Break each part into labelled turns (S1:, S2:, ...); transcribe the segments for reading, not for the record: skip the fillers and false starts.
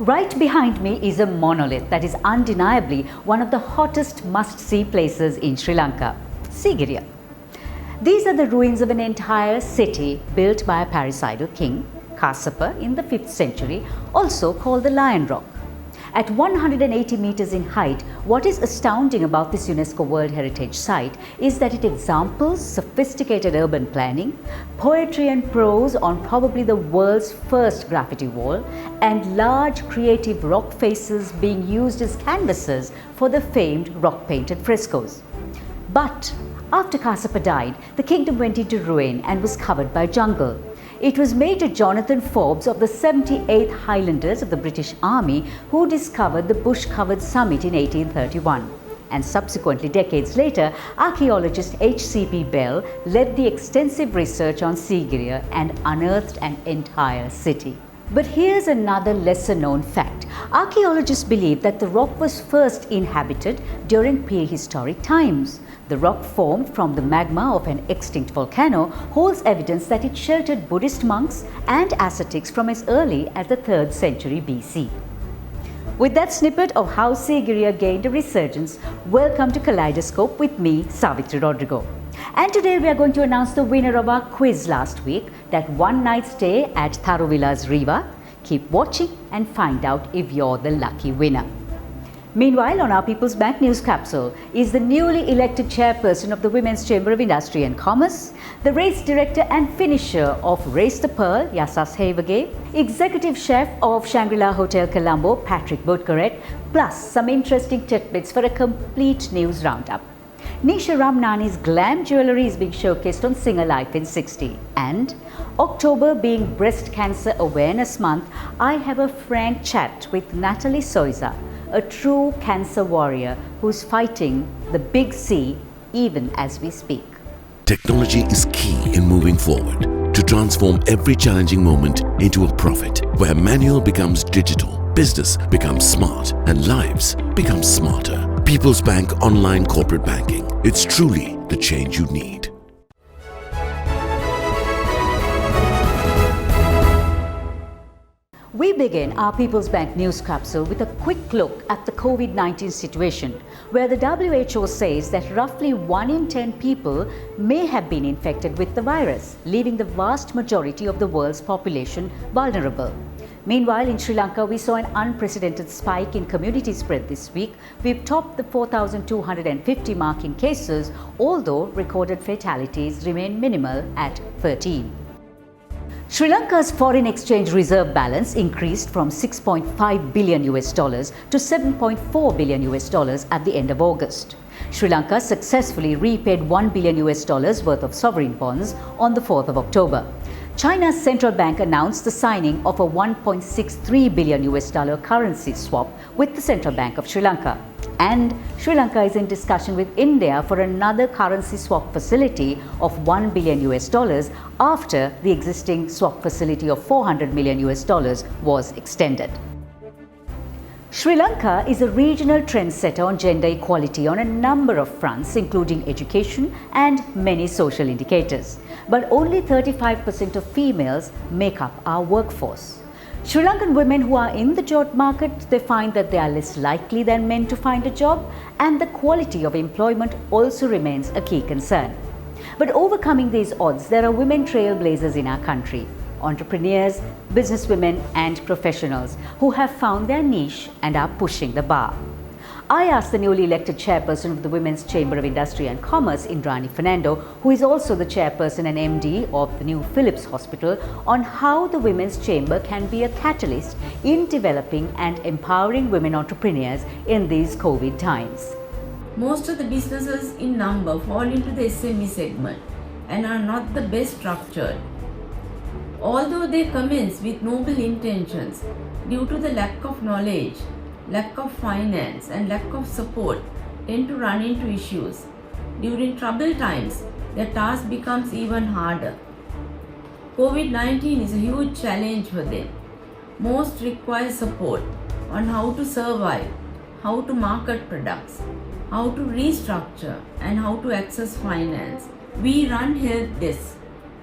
S1: Right behind me is a monolith that is undeniably one of the hottest must-see places in Sri Lanka, Sigiriya. These are the ruins of an entire city built by a parricidal king, Kassapa, in the 5th century, also called the Lion Rock. At 180 meters in height, what is astounding about this UNESCO World Heritage Site is that it examples sophisticated urban planning, poetry and prose on probably the world's first graffiti wall, and large creative rock faces being used as canvases for the famed rock-painted frescoes. But after Kassapa died, the kingdom went into ruin and was covered by jungle. It was Major Jonathan Forbes of the 78th Highlanders of the British Army who discovered the bush-covered summit in 1831. And subsequently, decades later, archaeologist H.C.P. Bell led the extensive research on Sigiriya and unearthed an entire city. But here's another lesser-known fact. Archaeologists believe that the rock was first inhabited during prehistoric times. The rock formed from the magma of an extinct volcano holds evidence that it sheltered Buddhist monks and ascetics from as early as the 3rd century BC. With that snippet of how Sigiriya gained a resurgence, welcome to Kaleidoscope with me, Savitri Rodrigo. And today we are going to announce the winner of our quiz last week, that one night stay at Tharuvilas Riva. Keep watching and find out if you're the lucky winner. Meanwhile, on our People's Bank News Capsule is the newly elected chairperson of the Women's Chamber of Industry and Commerce, the race director and finisher of Race the Pearl, Yasas Hevage, executive chef of Shangri-La Hotel Colombo, Patrick Bodkaret, plus some interesting tidbits for a complete news roundup. Nisha Ramnani's glam jewellery is being showcased on Singer Life in 60. And October being Breast Cancer Awareness Month, I have a frank chat with Natalie Soiza, a true cancer warrior who's fighting the big C even as we speak.
S2: Technology is key in moving forward to transform every challenging moment into a profit, where manual becomes digital, business becomes smart, and lives become smarter. People's Bank Online Corporate Banking. It's truly the change you need.
S1: We begin our People's Bank News Capsule with a quick look at the COVID-19 situation, where the WHO says that roughly 1 in 10 people may have been infected with the virus, leaving the vast majority of the world's population vulnerable. Meanwhile, in Sri Lanka, we saw an unprecedented spike in community spread this week. We've topped the 4,250 mark in cases, although recorded fatalities remain minimal at 13. Sri Lanka's foreign exchange reserve balance increased from $6.5 billion to $7.4 billion at the end of August. Sri Lanka successfully repaid $1 billion worth of sovereign bonds on the 4th of October. China's central bank announced the signing of a $1.63 billion currency swap with the Central Bank of Sri Lanka. And Sri Lanka is in discussion with India for another currency swap facility of $1 billion after the existing swap facility of $400 million was extended. Sri Lanka is a regional trendsetter on gender equality on a number of fronts, including education and many social indicators. But only 35% of females make up our workforce. Sri Lankan women who are in the job market, they find that they are less likely than men to find a job, and the quality of employment also remains a key concern. But overcoming these odds, there are women trailblazers in our country. Entrepreneurs, businesswomen and professionals who have found their niche and are pushing the bar. I asked the newly elected chairperson of the Women's Chamber of Industry and Commerce, Indrani Fernando, who is also the chairperson and MD of the new Philips Hospital, on how the Women's Chamber can be a catalyst in developing and empowering women entrepreneurs in these COVID times.
S3: Most of the businesses in number fall into the SME segment and are not the best structured. Although they commence with noble intentions, due to the lack of knowledge, lack of finance and lack of support, tend to run into issues. During troubled times, their task becomes even harder. COVID-19 is a huge challenge for them. Most require support on how to survive, how to market products, how to restructure and how to access finance. We run help desks,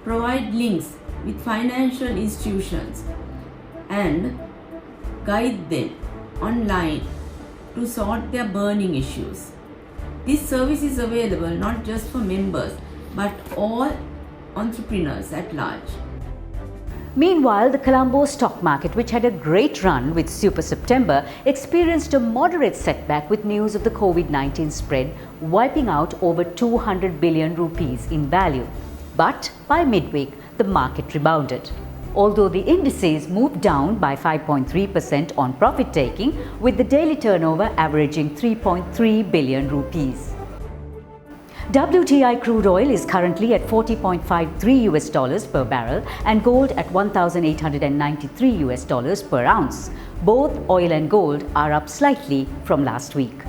S3: provide links with financial institutions and guide them online to sort their burning issues. This service is available not just for members but all entrepreneurs at large.
S1: Meanwhile, the Colombo stock market, which had a great run with Super September, experienced a moderate setback with news of the COVID-19 spread, wiping out over 200 billion rupees in value. But by midweek, the market rebounded. Although the indices moved down by 5.3% on profit taking, with the daily turnover averaging 3.3 billion rupees. WTI crude oil is currently at $40.53 per barrel and gold at $1,893 per ounce. Both oil and gold are up slightly from last week.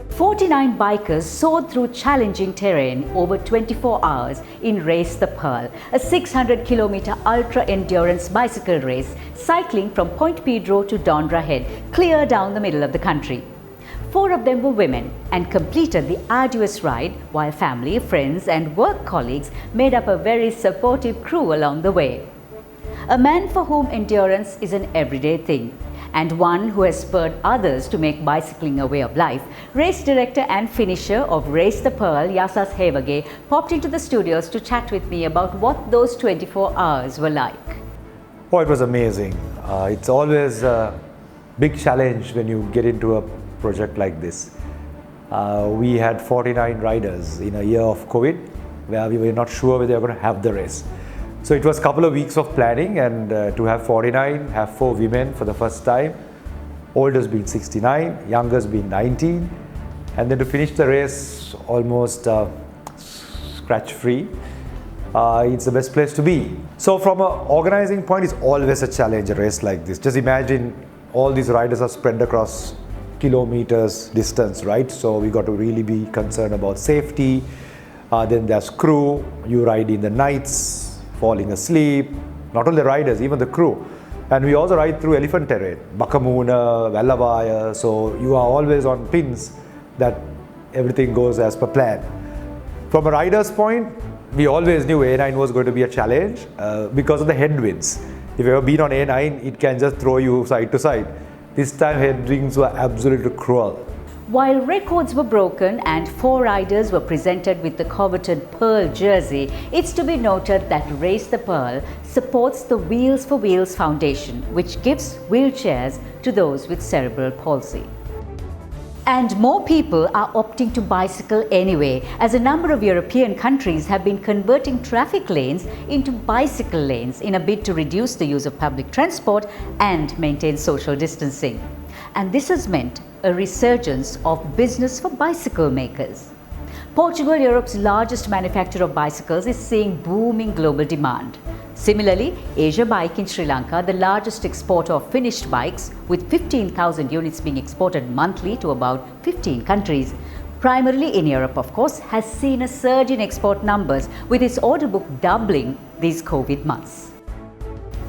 S1: 49 bikers soared through challenging terrain over 24 hours in Race the Pearl, a 600-kilometer ultra-endurance bicycle race cycling from Point Pedro to Dondra Head, clear down the middle of the country. 4 of them were women and completed the arduous ride while family, friends and work colleagues made up a very supportive crew along the way. A man for whom endurance is an everyday thing and one who has spurred others to make bicycling a way of life, race director and finisher of Race the Pearl, Yasas Hevage, popped into the studios to chat with me about what those 24 hours were like.
S4: Oh, it was amazing. It's always a big challenge when you get into a project like this. We had 49 riders in a year of COVID where we were not sure whether they were going to have the race. So it was a couple of weeks of planning, and to have 49, have 4 women for the first time, oldest being 69, youngest being 19, and then to finish the race almost scratch free. It's the best place to be. So from an organizing point, it's always a challenge, a race like this. Just imagine all these riders are spread across kilometers distance, right? So we got to really be concerned about safety. Then there's crew, you ride in the nights, falling asleep, not only the riders, even the crew. And we also ride through elephant terrain, Bakamuna, Vallabhaya, so you are always on pins that everything goes as per plan. From a rider's point, we always knew A9 was going to be a challenge because of the headwinds. If you've ever been on A9, it can just throw you side to side. This time headwinds were absolutely cruel.
S1: While records were broken and 4 riders were presented with the coveted Pearl jersey, it's to be noted that Race the Pearl supports the Wheels for Wheels Foundation, which gives wheelchairs to those with cerebral palsy. And more people are opting to bicycle anyway, as a number of European countries have been converting traffic lanes into bicycle lanes in a bid to reduce the use of public transport and maintain social distancing. And this has meant a resurgence of business for bicycle makers. Portugal, Europe's largest manufacturer of bicycles, is seeing booming global demand. Similarly, Asia Bike in Sri Lanka, the largest exporter of finished bikes, with 15,000 units being exported monthly to about 15 countries, primarily in Europe of course, has seen a surge in export numbers, with its order book doubling these COVID months.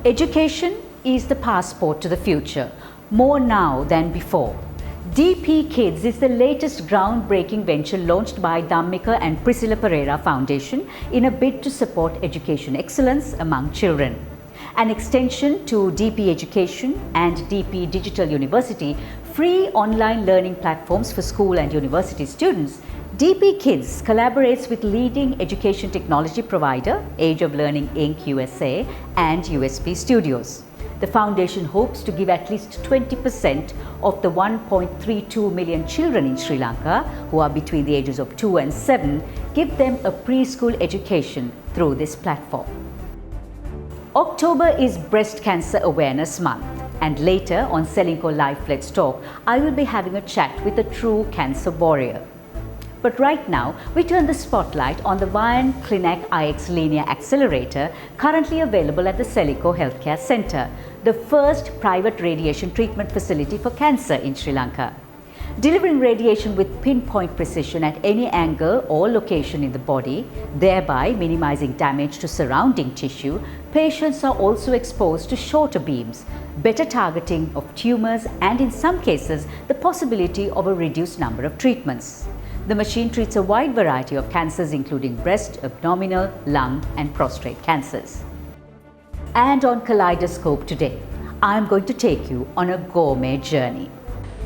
S1: Education is the passport to the future, more now than before. DP Kids is the latest groundbreaking venture launched by Dhammika and Priscilla Pereira Foundation in a bid to support education excellence among children. An extension to DP Education and DP Digital University, free online learning platforms for school and university students, DP Kids collaborates with leading education technology provider Age of Learning Inc. USA and USP Studios. The foundation hopes to give at least 20% of the 1.32 million children in Sri Lanka who are between the ages of 2 and 7, give them a preschool education through this platform. October is Breast Cancer Awareness Month, and later on Selinco Life Let's Talk, I will be having a chat with a true cancer warrior. But right now, we turn the spotlight on the Vian Clinac IX Linear Accelerator, currently available at the Selinco Healthcare Centre, the first private radiation treatment facility for cancer in Sri Lanka. Delivering radiation with pinpoint precision at any angle or location in the body, thereby minimizing damage to surrounding tissue, patients are also exposed to shorter beams, better targeting of tumours, and in some cases, the possibility of a reduced number of treatments. The machine treats a wide variety of cancers including breast, abdominal, lung and prostate cancers. And on Kaleidoscope today, I'm going to take you on a gourmet journey.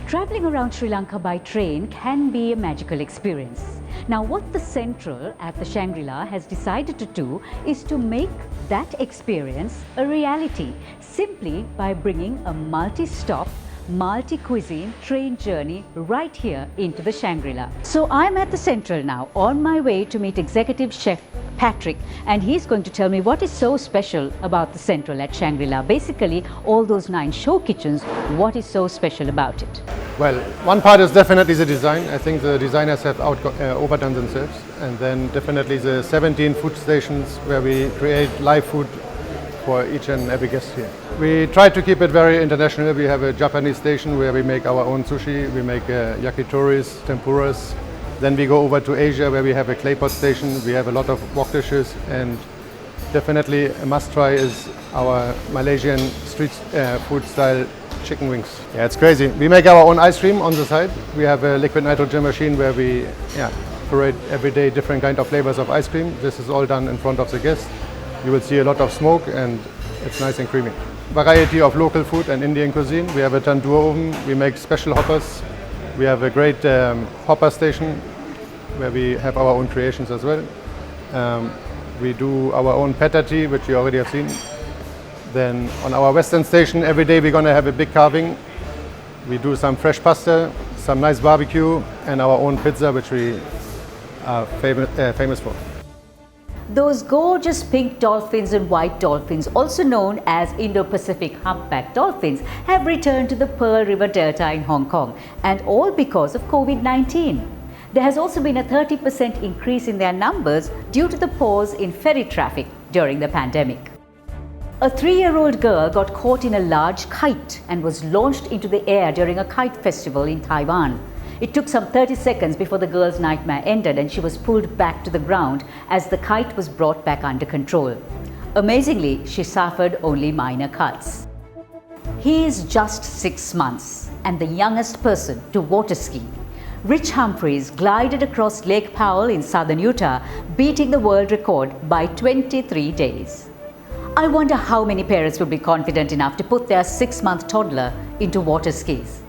S1: Traveling around Sri Lanka by train can be a magical experience. Now, what the Central at the Shangri-La has decided to do is to make that experience a reality simply by bringing a multi-stop, multi-cuisine train journey right here into the Shangri-La. So I'm at the Central now, on my way to meet Executive Chef Patrick, and he's going to tell me what is so special about the Central at Shangri-La. Basically, all those 9 show kitchens, what is so special about it?
S5: Well, one part is definitely the design. I think the designers have overdone themselves. And then definitely the 17 food stations where we create live food for each and every guest here. We try to keep it very international. We have a Japanese station where we make our own sushi, we make yakitoris, tempuras. Then we go over to Asia where we have a clay pot station. We have a lot of wok dishes, and definitely a must try is our Malaysian street food style chicken wings. Yeah, it's crazy. We make our own ice cream on the side. We have a liquid nitrogen machine where we create every day different kind of flavors of ice cream. This is all done in front of the guest. You will see a lot of smoke and it's nice and creamy. Variety of local food and Indian cuisine. We have a tandoor oven. We make special hoppers. We have a great hopper station where we have our own creations as well. We do our own petta tea, which you already have seen. Then on our western station, every day we're going to have a big carving. We do some fresh pasta, some nice barbecue, and our own pizza, which we are famous for.
S1: Those gorgeous pink dolphins and white dolphins, also known as Indo-Pacific humpback dolphins, have returned to the Pearl River Delta in Hong Kong, and all because of COVID-19. There has also been a 30% increase in their numbers due to the pause in ferry traffic during the pandemic. A 3-year-old girl got caught in a large kite and was launched into the air during a kite festival in Taiwan. It took some 30 seconds before the girl's nightmare ended and she was pulled back to the ground as the kite was brought back under control. Amazingly, she suffered only minor cuts. He is just 6 months and the youngest person to water ski. Rich Humphreys glided across Lake Powell in southern Utah, beating the world record by 23 days. I wonder how many parents would be confident enough to put their 6-month toddler into water skis.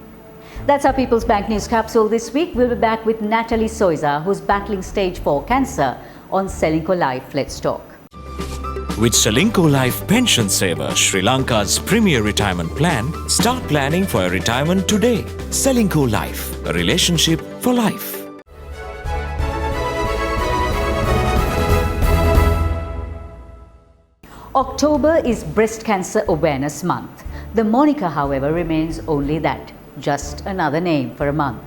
S1: That's our People's Bank News Capsule this week. We'll be back with Natalie Soiza, who's battling stage 4 cancer, on Selingco Life. Let's talk.
S6: With Selingco Life Pension Saver, Sri Lanka's premier retirement plan, start planning for your retirement today. Selingco Life, a relationship for life.
S1: October is Breast Cancer Awareness Month. The moniker, however, remains only that, just another name for a month.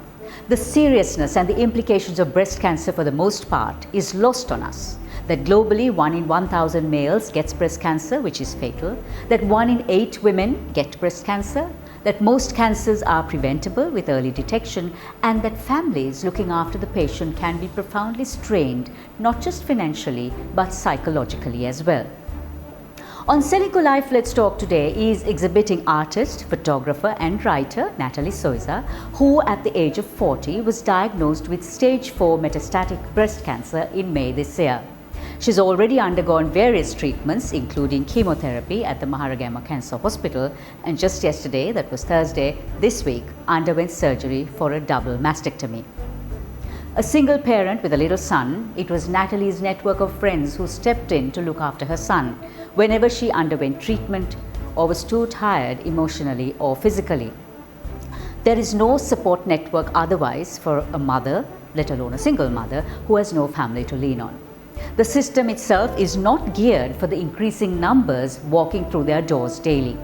S1: The seriousness and the implications of breast cancer for the most part is lost on us. That globally 1 in 1,000 males gets breast cancer, which is fatal. That 1 in 8 women get breast cancer. That most cancers are preventable with early detection, and that families looking after the patient can be profoundly strained, not just financially, but psychologically as well. On Selingco Life Let's Talk today is exhibiting artist, photographer and writer Natalie Soiza, who at the age of 40 was diagnosed with stage 4 metastatic breast cancer in May this year. She's already undergone various treatments, including chemotherapy at the Maharagama Cancer Hospital, and just yesterday, that was Thursday, this week, underwent surgery for a double mastectomy. A single parent with a little son, it was Natalie's network of friends who stepped in to look after her son whenever she underwent treatment or was too tired emotionally or physically. There is no support network otherwise for a mother, let alone a single mother, who has no family to lean on. The system itself is not geared for the increasing numbers walking through their doors daily.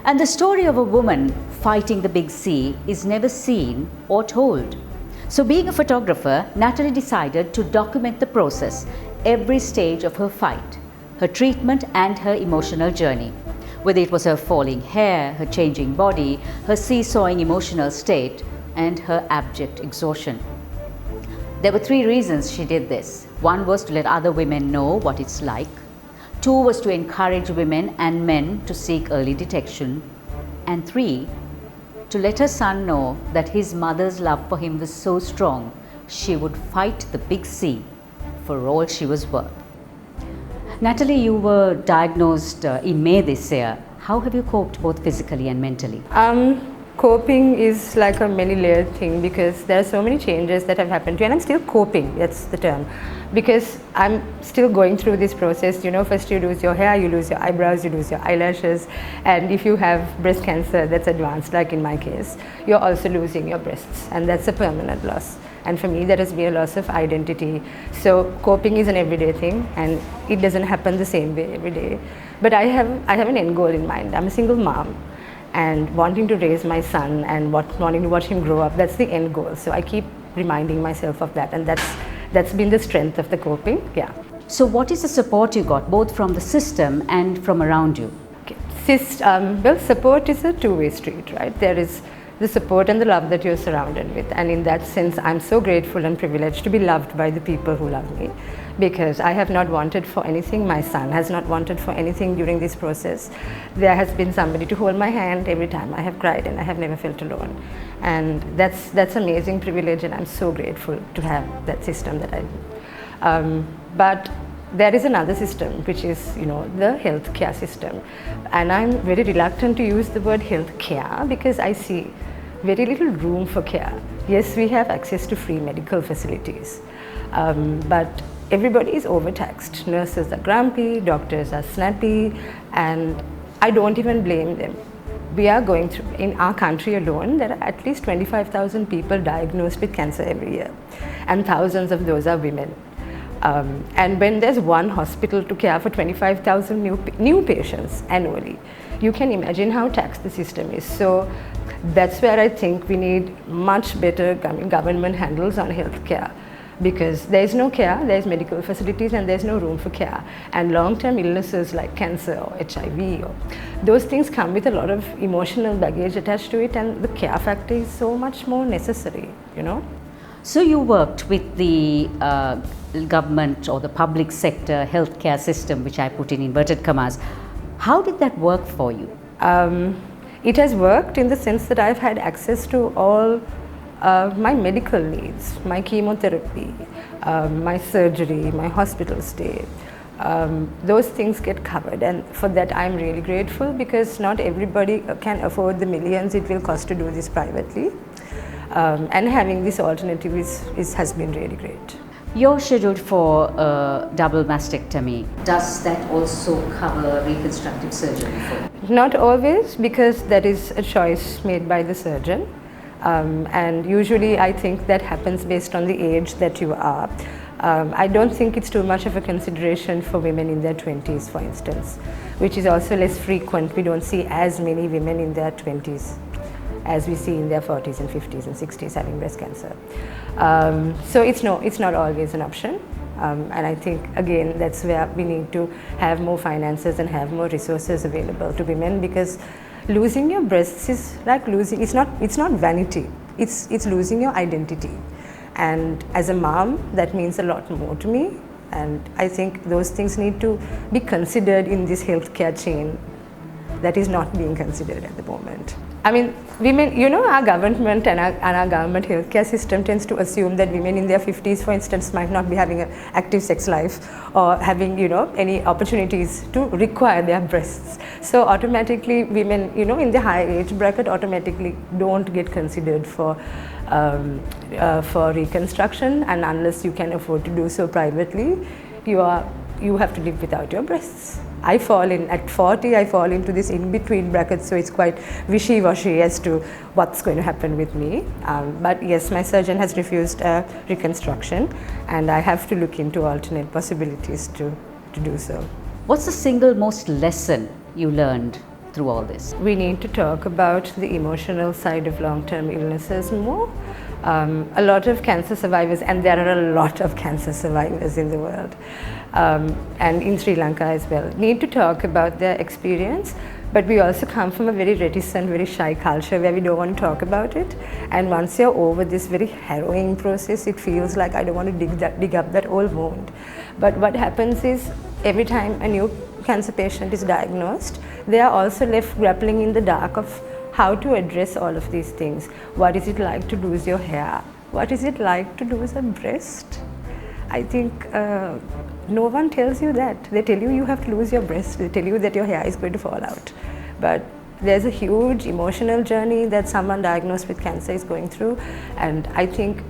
S1: And the story of a woman fighting the big C is never seen or told. So being a photographer, Natalie decided to document the process, every stage of her fight, her treatment and her emotional journey. Whether it was her falling hair, her changing body, her seesawing emotional state, and her abject exhaustion. There were 3 reasons she did this. 1 was to let other women know what it's like. 2 was to encourage women and men to seek early detection. And 3, to let her son know that his mother's love for him was so strong, she would fight the big C for all she was worth. Natalie, you were diagnosed in May this year. How have you coped both physically and mentally?
S7: Coping is like a many-layered thing because there are so many changes that have happened to me, and I'm still coping, that's the term, because I'm still going through this process. You know, first you lose your hair, you lose your eyebrows, you lose your eyelashes, and if you have breast cancer that's advanced, like in my case, you're also losing your breasts, and that's a permanent loss. And for me, that has been a loss of identity. So coping is an everyday thing, and it doesn't happen the same way every day. But I have an end goal in mind. I'm a single mom, and wanting to raise my son and wanting to watch him grow up, that's the end goal. So I keep reminding myself of that, and that's been the strength of the coping. Yeah.
S1: So what is the support you got both from the system and from around you?
S7: Okay. Well, support is a two-way street, right? There is the support and the love that you're surrounded with, and in that sense I'm so grateful and privileged to be loved by the people who love me, because I have not wanted for anything. My son has not wanted for anything during this process. There has been somebody to hold my hand every time I have cried, and I have never felt alone, and that's amazing privilege, and I'm so grateful to have that system that I do. But there is another system, which is, you know, the healthcare system, and I'm very reluctant to use the word healthcare because I see very little room for care. Yes, we have access to free medical facilities, but everybody is overtaxed. Nurses are grumpy, doctors are snappy, and I don't even blame them. We are going through, in our country alone, there are at least 25,000 people diagnosed with cancer every year, and thousands of those are women. And when there's one hospital to care for 25,000 new patients annually, you can imagine how taxed the system is. So that's where I think we need much better government handles on healthcare, because there is no care, there is medical facilities, and there's no room for care. And long-term illnesses like cancer or HIV, or those things come with a lot of emotional baggage attached to it, and the care factor is so much more necessary, you know.
S1: So you worked with the government or the public sector healthcare system, which I put in inverted commas. How did that work for you?
S7: It has worked in the sense that I've had access to all my medical needs, my chemotherapy, my surgery, my hospital stay. Those things get covered, and for that I'm really grateful, because not everybody can afford the millions it will cost to do this privately. And having this alternative has been really great.
S1: You're scheduled for a double mastectomy. Does that also cover reconstructive surgery for you?
S7: Not always, because that is a choice made by the surgeon. And usually I think that happens based on the age that you are. I don't think it's too much of a consideration for women in their 20s, for instance, which is also less frequent. We don't see as many women in their 20s as we see in their 40s and 50s and 60s having breast cancer. So it's not always an option. And I think, again, that's where we need to have more finances and have more resources available to women, because losing your breasts is like losing, it's not vanity, it's losing your identity. And as a mom, that means a lot more to me. And I think those things need to be considered in this healthcare chain that is not being considered at the moment. I mean, women, you know, our government and our government healthcare system tends to assume that women in their 50s, for instance, might not be having an active sex life or having, you know, any opportunities to require their breasts. So automatically women, you know, in the high age bracket automatically don't get considered for reconstruction, and unless you can afford to do so privately, you have to live without your breasts. At 40, I fall into this in-between bracket, so it's quite wishy-washy as to what's going to happen with me. But yes, my surgeon has refused reconstruction, and I have to look into alternate possibilities to do so.
S1: What's the single most lesson you learned through all this?
S7: We need to talk about the emotional side of long-term illnesses more. A lot of cancer survivors, and there are a lot of cancer survivors in the world, and in Sri Lanka as well, need to talk about their experience. But we also come from a very reticent, very shy culture where we don't want to talk about it. And once you're over this very harrowing process, it feels like I don't want to dig up that old wound. But what happens is, every time a new cancer patient is diagnosed, they are also left grappling in the dark of how to address all of these things. What is it like to lose your hair? What is it like to lose a breast? I think no one tells you that. They tell you you have to lose your breast. They tell you that your hair is going to fall out. but there's a huge emotional journey that someone diagnosed with cancer is going through, and I think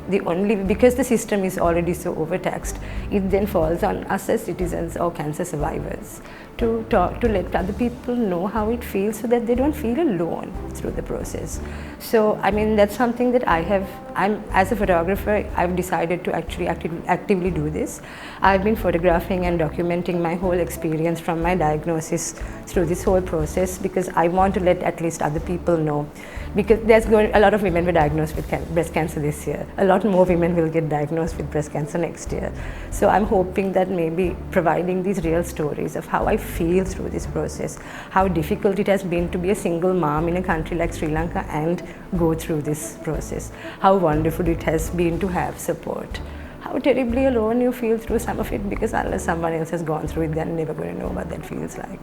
S7: because the system is already so overtaxed, it then falls on us as citizens or cancer survivors to let other people know how it feels so that they don't feel alone through the process. So I mean, that's something that as a photographer, I've decided to actually actively do this. I've been photographing and documenting my whole experience from my diagnosis through this whole process, because I want to let at least other people know, because a lot of women were diagnosed with breast cancer this year. A lot more women will get diagnosed with breast cancer next year. So I'm hoping that maybe providing these real stories of how I feel through this process, how difficult it has been to be a single mom in a country like Sri Lanka and go through this process, how wonderful it has been to have support, how terribly alone you feel through some of it, because unless someone else has gone through it, they're never going to know what that feels like.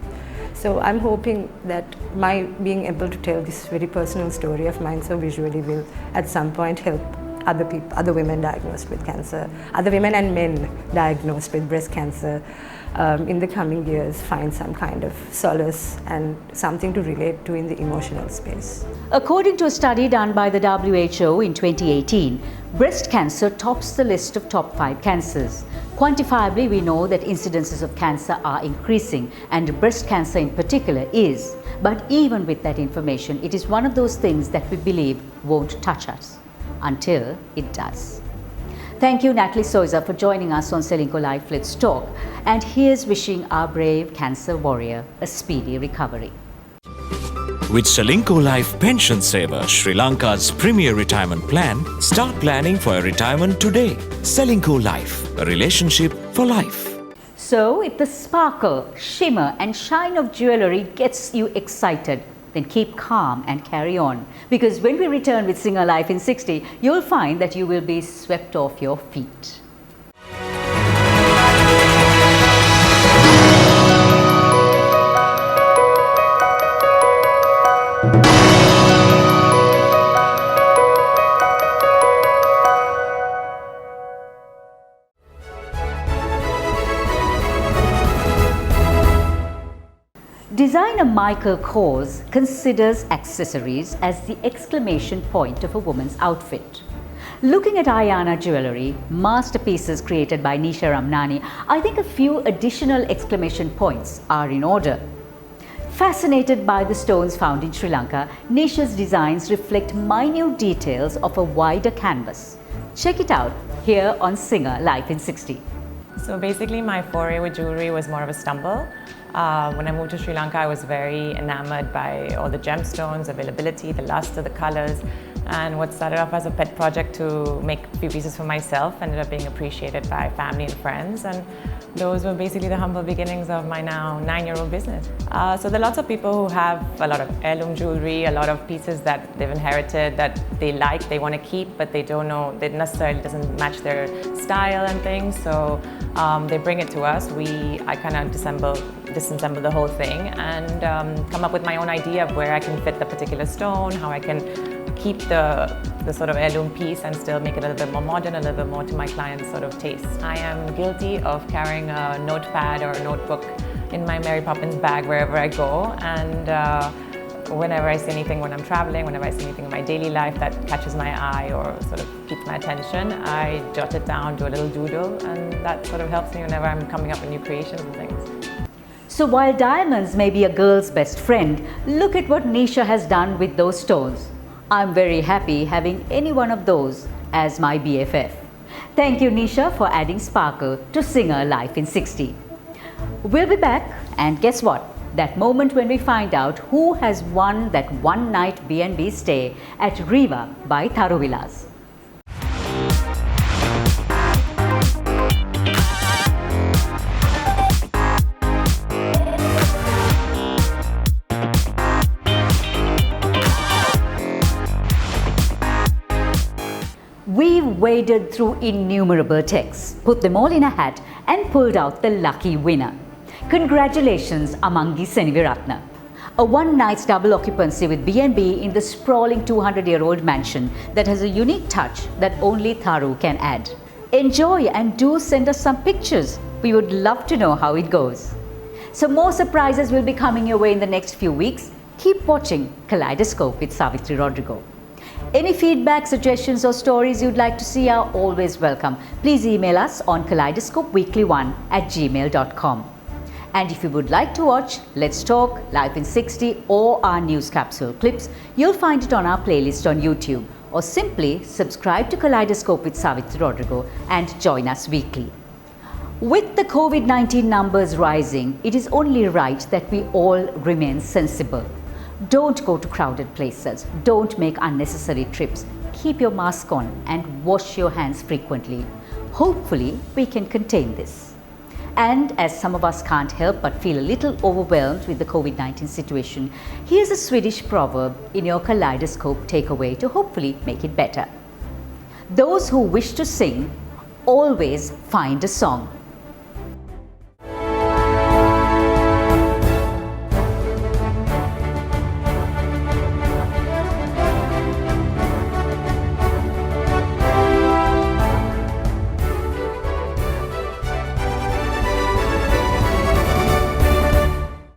S7: So I'm hoping that my being able to tell this very personal story of mine so visually will at some point help other women diagnosed with cancer, other women and men diagnosed with breast cancer in the coming years find some kind of solace and something to relate to in the emotional space.
S1: According to a study done by the WHO in 2018, breast cancer tops the list of top 5 cancers. Quantifiably, we know that incidences of cancer are increasing, and breast cancer in particular is. But even with that information, it is one of those things that we believe won't touch us until it does. Thank you, Natalie Souza, for joining us on Selingco Life Let's Talk. And here's wishing our brave cancer warrior a speedy recovery.
S6: With Selingco Life Pension Saver, Sri Lanka's premier retirement plan, start planning for a retirement today. Selingco Life, a relationship for life.
S1: So, if the sparkle, shimmer and shine of jewellery gets you excited, then keep calm and carry on. Because when we return with Singer Life in 60, you'll find that you will be swept off your feet. Designer Michael Kors considers accessories as the exclamation point of a woman's outfit. Looking at Ayana jewellery, masterpieces created by Nisha Ramnani, I think a few additional exclamation points are in order. Fascinated by the stones found in Sri Lanka, Nisha's designs reflect minute details of a wider canvas. Check it out here on Singer Life in 60.
S8: So basically my foray with jewellery was more of a stumble. When I moved to Sri Lanka, I was very enamored by all the gemstones, availability, the luster, the colors, and what started off as a pet project to make a few pieces for myself ended up being appreciated by family and friends, and those were basically the humble beginnings of my now 9-year-old business. So there are lots of people who have a lot of heirloom jewelry, a lot of pieces that they've inherited that they like, they want to keep, but they don't know, that necessarily doesn't match their style and things, so they bring it to us. I kind of disassemble the whole thing and come up with my own idea of where I can fit the particular stone, how I can keep the sort of heirloom piece and still make it a little bit more modern, a little bit more to my client's sort of taste. I am guilty of carrying a notepad or a notebook in my Mary Poppins bag wherever I go, and whenever I see anything when I'm traveling, whenever I see anything in my daily life that catches my eye or sort of keeps my attention, I jot it down, do a little doodle, and that sort of helps me whenever I'm coming up with new creations and things.
S1: So while diamonds may be a girl's best friend, look at what Nisha has done with those stones. I'm very happy having any one of those as my BFF. Thank you, Nisha, for adding sparkle to Singer Life in 60. We'll be back, and guess what? That moment when we find out who has won that one-night B&B stay at Riva by Tharu Vilas. We've waded through innumerable texts, put them all in a hat and pulled out the lucky winner. Congratulations, Amangi Seniviratna. A one-night double occupancy with B&B in the sprawling 200-year-old mansion that has a unique touch that only Tharu can add. Enjoy and do send us some pictures. We would love to know how it goes. So more surprises will be coming your way in the next few weeks. Keep watching Kaleidoscope with Savitri Rodrigo. Any feedback, suggestions or stories you'd like to see are always welcome. Please email us on kaleidoscopeweekly1@gmail.com. And if you would like to watch Let's Talk, Life in 60 or our news capsule clips, you'll find it on our playlist on YouTube, or simply subscribe to Kaleidoscope with Savitri Rodrigo and join us weekly. With the COVID-19 numbers rising, it is only right that we all remain sensible. Don't go to crowded places. Don't make unnecessary trips. Keep your mask on and wash your hands frequently. Hopefully, we can contain this. And as some of us can't help but feel a little overwhelmed with the COVID-19 situation, here's a Swedish proverb in your Kaleidoscope takeaway to hopefully make it better. Those who wish to sing always find a song.